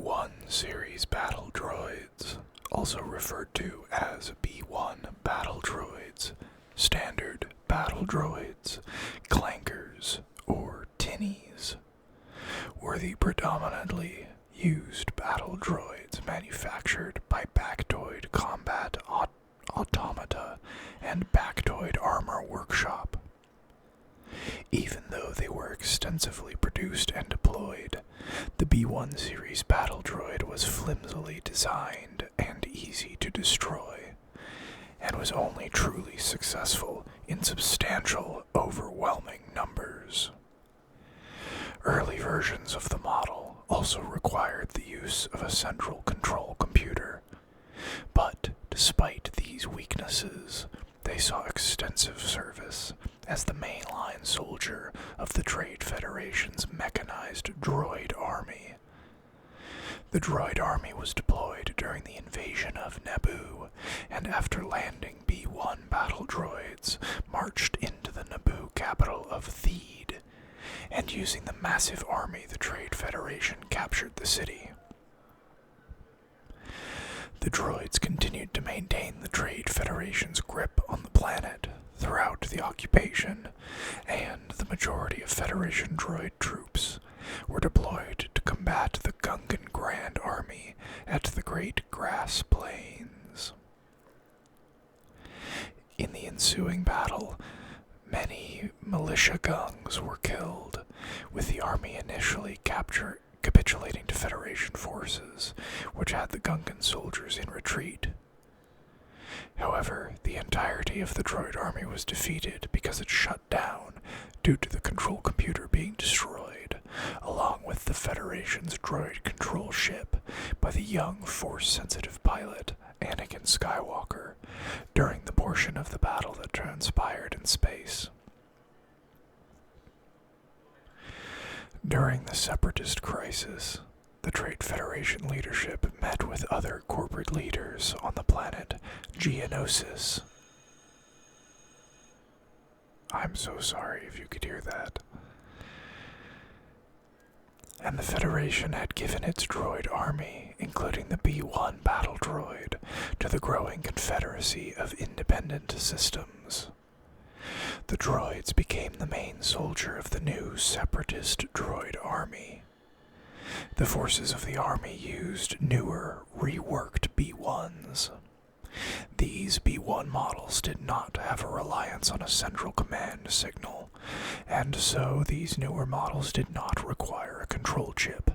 B1 series battle droids, also referred to as B1 battle droids, standard battle droids, clankers, or tinnies, were the predominantly used battle droids manufactured by Bactoid Combat Automata and Bactoid Armor Workshop. Even though they were extensively produced and deployed, the B1 series battle droid was flimsily designed and easy to destroy, and was only truly successful in substantial, overwhelming numbers. Early versions of the model also required the use of a central control computer, but despite these weaknesses, they saw extensive service as the mainline soldier of the Trade Federation's mechanized droid army. The droid army was deployed during the invasion of Naboo, and after landing B-1 battle droids, marched into the Naboo capital of Theed, and using the massive army the Trade Federation captured the city. The droids continued to maintain the Trade Federation's grip on the planet throughout the occupation, and the majority of Federation droid troops were deployed to combat the Gungan Grand Army at the Great Grass Plains. In the ensuing battle, many militia Gungs were killed, with the army initially capitulating to Federation forces, which had the Gungan soldiers in retreat. However, the entirety of the droid army was defeated because it shut down due to the control computer being destroyed, along with the Federation's droid control ship by the young Force-sensitive pilot Anakin Skywalker during the portion of the battle that transpired in space. During the Separatist crisis, the Trade Federation leadership met with other corporate leaders on the planet Geonosis. I'm so sorry if you could hear that. And the Federation had given its droid army, including the B-1 battle droid, to the growing Confederacy of Independent Systems. The droids became the main soldier of the new Separatist droid army. The forces of the army used newer, reworked B-1s. These B-1 models did not have a reliance on a central command signal, and so these newer models did not require a control chip.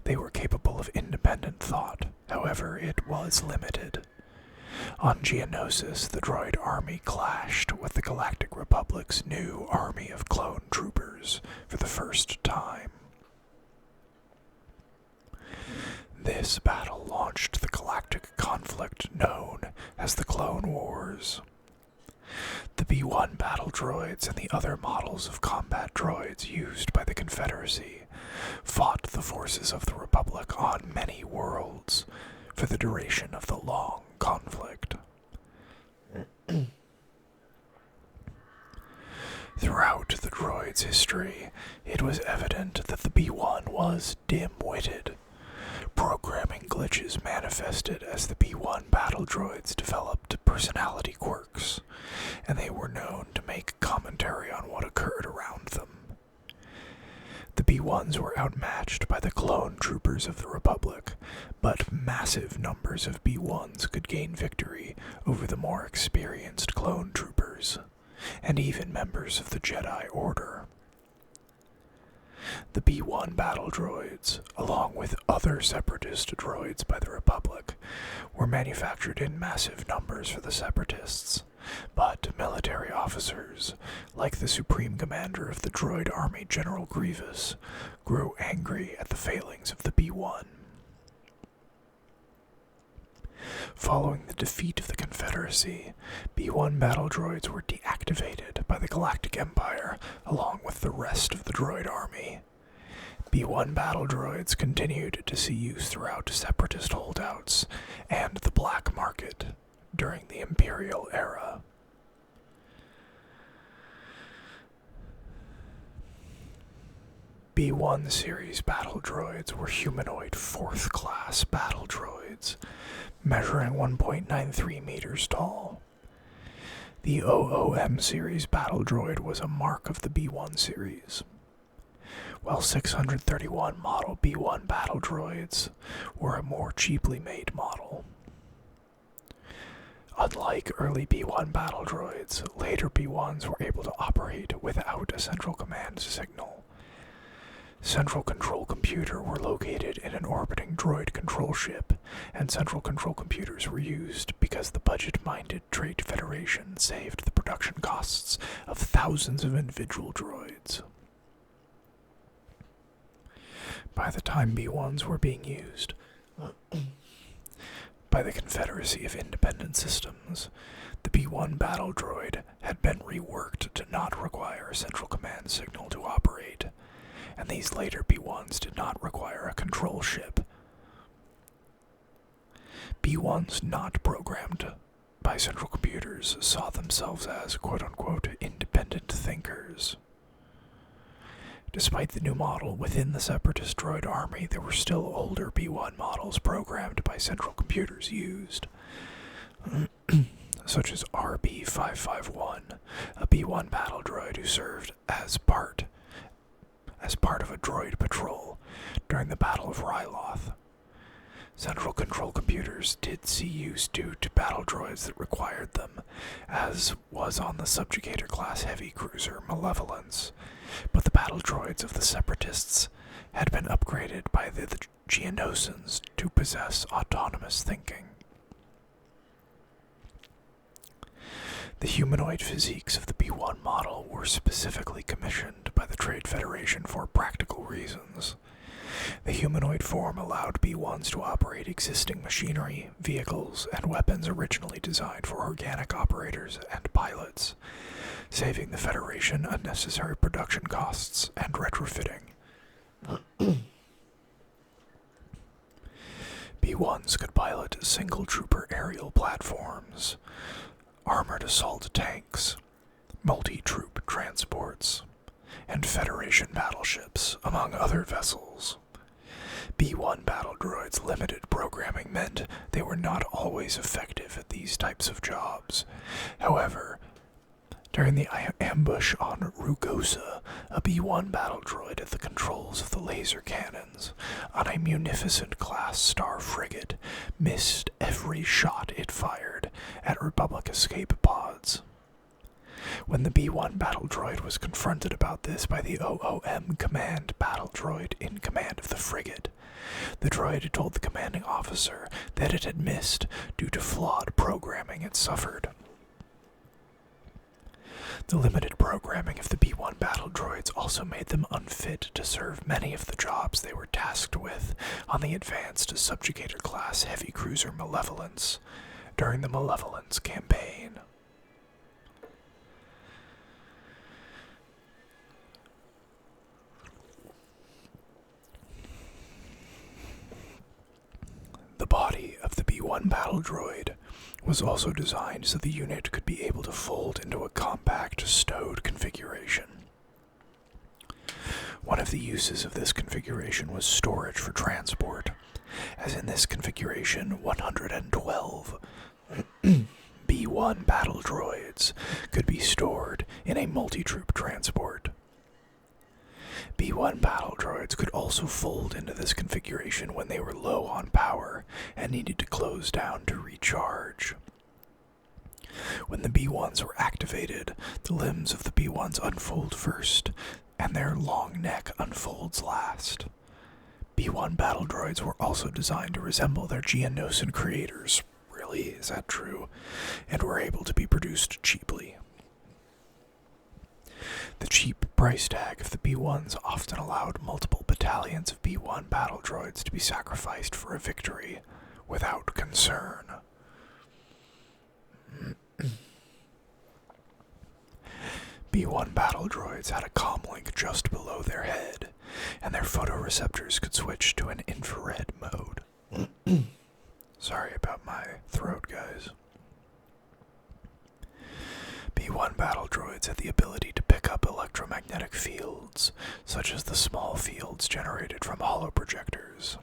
They were capable of independent thought, however, it was limited. On Geonosis, the droid army clashed with the Galactic Republic's new army of clone troopers for the first time. This battle launched the galactic conflict known as the Clone Wars. The B-1 battle droids and the other models of combat droids used by the Confederacy fought the forces of the Republic on many worlds for the duration of the long conflict. Throughout the droid's history, it was evident that the B-1 was dim-witted. Programming glitches manifested as the B-1 battle droids developed personality quirks, and they were known to make commentary on what occurred around them. The B-1s were outmatched by the clone troopers of the Republic, but massive numbers of B-1s could gain victory over the more experienced clone troopers, and even members of the Jedi Order. The B-1 battle droids, along with other Separatist droids by the Republic, were manufactured in massive numbers for the Separatists, but military officers, like the Supreme Commander of the droid army General Grievous, grew angry at the failings of the B-1. Following the defeat of the Confederacy, B-1 battle droids were deactivated by the Galactic Empire along with the rest of the droid army. B-1 battle droids continued to see use throughout Separatist holdouts and the black market during the Imperial era. B1 series battle droids were humanoid 4th class battle droids, measuring 1.93 meters tall. The OOM series battle droid was a mark of the B1 series, while 631 model B1 battle droids were a more cheaply made model. Unlike early B1 battle droids, later B1s were able to operate without a central command signal. Central control computers were located in an orbiting droid control ship, and central control computers were used because the budget-minded Trade Federation saved the production costs of thousands of individual droids. By the time B1s were being used by the Confederacy of Independent Systems, the B1 battle droid had been reworked to not require a central command signal to operate, and these later B1s did not require a control ship. B1s not programmed by central computers saw themselves as quote-unquote independent thinkers. Despite the new model within the Separatist droid army, there were still older B1 models programmed by central computers used, such as RB-551, a B1 battle droid who served as part of a droid patrol during the Battle of Ryloth. Central control computers did see use due to battle droids that required them, as was on the Subjugator-class heavy cruiser Malevolence, but the battle droids of the Separatists had been upgraded by the Geonosians to possess autonomous thinking. The humanoid physiques of the B1 model were specifically commissioned by the Trade Federation for practical reasons. The humanoid form allowed B1s to operate existing machinery, vehicles, and weapons originally designed for organic operators and pilots, saving the Federation unnecessary production costs and retrofitting. B1s could pilot single-trooper aerial platforms, armored assault tanks, multi-troop transports, and Federation battleships, among other vessels. B1 battle droids' limited programming meant they were not always effective at these types of jobs. However, during the ambush on Rugosa, a B1 battle droid at the controls of the laser cannons on a Munificent-class star frigate missed every shot it fired at Republic escape pods. When the B1 battle droid was confronted about this by the OOM command battle droid in command of the frigate, the droid had told the commanding officer that it had missed due to flawed programming it suffered. The limited programming of the B1 battle droids also made them unfit to serve many of the jobs they were tasked with on the advanced Subjugator-class heavy cruiser Malevolence during the Malevolence campaign. The body of the B1 battle droid was also designed so the unit could be able to fold into a compact, stowed configuration. One of the uses of this configuration was storage for transport, as in this configuration 112 B1 battle droids could be stored in a multi-troop transport. B1 battle droids could also fold into this configuration when they were low on power and needed to close down to recharge. When the B1s were activated, the limbs of the B1s unfold first, and their long neck unfolds last. B1 battle droids were also designed to resemble their Geonosian creators. Really, is that true? And were able to be produced cheaply. The cheap price tag of the B1s often allowed multiple battalions of B1 battle droids to be sacrificed for a victory without concern. B1 battle droids had a comlink just below their head, and their photoreceptors could switch to an infrared mode. Sorry about my throat, guys. B-1 battle droids had the ability to pick up electromagnetic fields, such as the small fields generated from holoprojectors.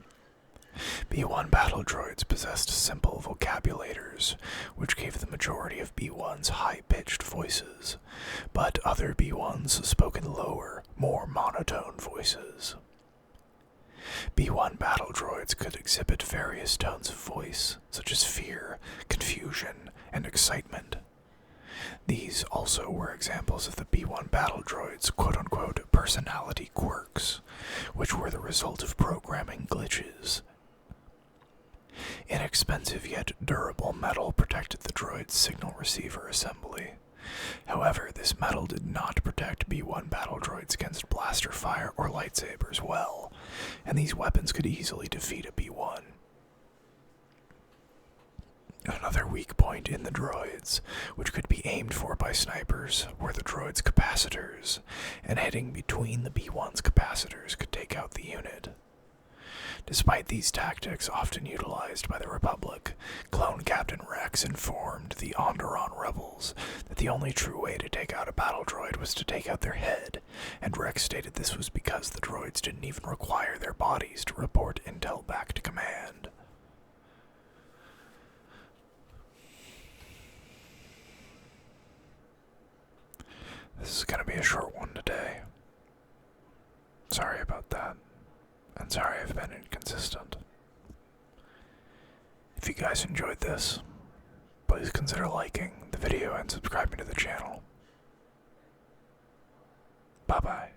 B-1 battle droids possessed simple vocabulators, which gave the majority of B-1s high-pitched voices, but other B-1s spoke in lower, more monotone voices. B-1 battle droids could exhibit various tones of voice, such as fear, confusion, and excitement. These also were examples of the B-1 battle droids' quote-unquote personality quirks, which were the result of programming glitches. Inexpensive yet durable metal protected the droid's signal receiver assembly. However, this metal did not protect B-1 battle droids against blaster fire or lightsabers well, and these weapons could easily defeat a B-1. Another weak point in the droids, which could be aimed for by snipers, were the droids' capacitors, and hitting between the B-1's capacitors could take out the unit. Despite these tactics often utilized by the Republic, Clone Captain Rex informed the Onderon rebels that the only true way to take out a battle droid was to take out their head, and Rex stated this was because the droids didn't even require their bodies to report intel back to command. This is going to be a short one today. Sorry about that. And sorry I've been inconsistent. If you guys enjoyed this, please consider liking the video and subscribing to the channel. Bye-bye.